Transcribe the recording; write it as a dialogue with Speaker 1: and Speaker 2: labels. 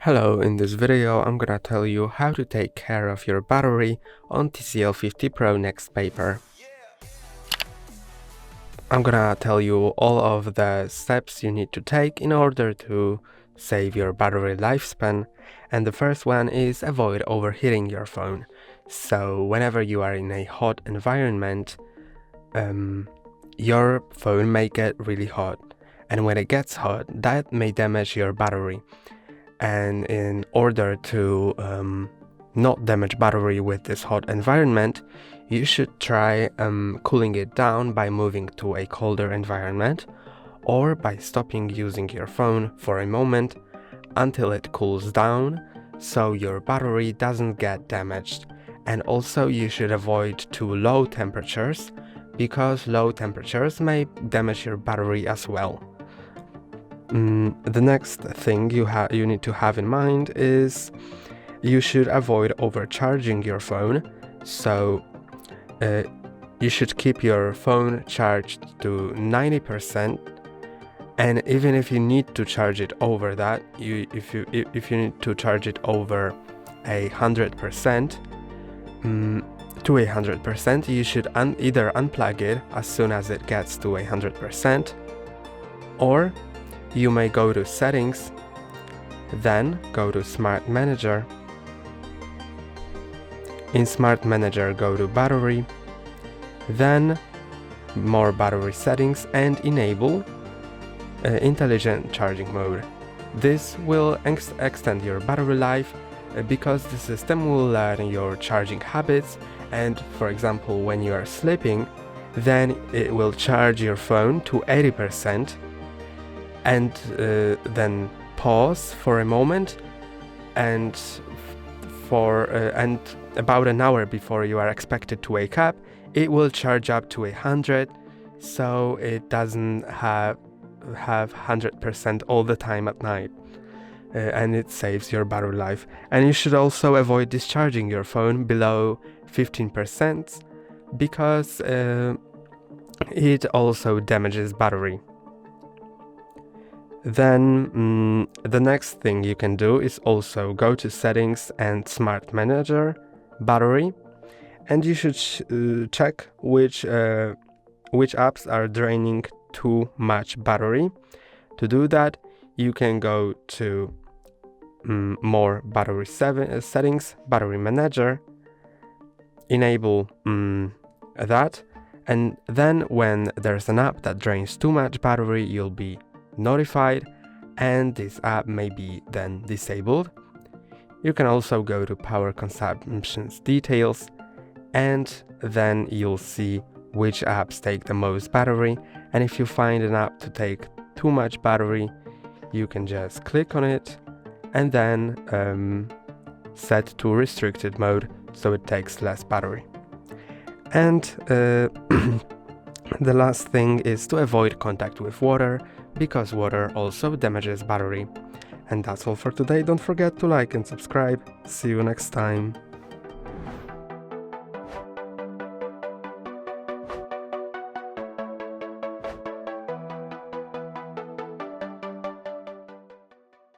Speaker 1: Hello, in this video I'm gonna tell you how to take care of your battery on TCL 50 Pro NxtPaper. I'm gonna tell you all of the steps you need to take in order to save your battery lifespan, and the first one is avoid overheating your phone. So whenever you are in a hot environment, your phone may get really hot, and when it gets hot, that may damage your battery. And in order to not damage battery with this hot environment, you should try cooling it down by moving to a colder environment, or by stopping using your phone for a moment until it cools down, so your battery doesn't get damaged. And also you should avoid too low temperatures, because low temperatures may damage your battery as well. The next thing you need to have in mind is you should avoid overcharging your phone. So you should keep your phone charged to 90%, and even if you need to charge it over that, if you need to charge it over 100%, to 100%, you should either unplug it as soon as it gets to 100%, or you may go to Settings, then go to Smart Manager. In Smart Manager, go to Battery, then more battery settings, and enable Intelligent Charging Mode. This will extend your battery life because the system will learn your charging habits, and for example, when you are sleeping, then it will charge your phone to 80%, and then pause for a moment, and about an hour before you are expected to wake up, it will charge up to 100, so it doesn't have 100% all the time at night, and it saves your battery life. And you should also avoid discharging your phone below 15%, because it also damages battery. Then the next thing you can do is also go to Settings and Smart Manager, Battery, and you should check which apps are draining too much battery. To do that, you can go to more battery settings, Battery Manager, enable that, and then when there's an app that drains too much battery, you'll be notified, and this app may be then disabled. You can also go to Power Consumption Details, and then you'll see which apps take the most battery, and if you find an app to take too much battery, you can just click on it and then set to restricted mode so it takes less battery. And the last thing is to avoid contact with water, because water also damages battery. And that's all for today. Don't forget to like and subscribe. See you next time.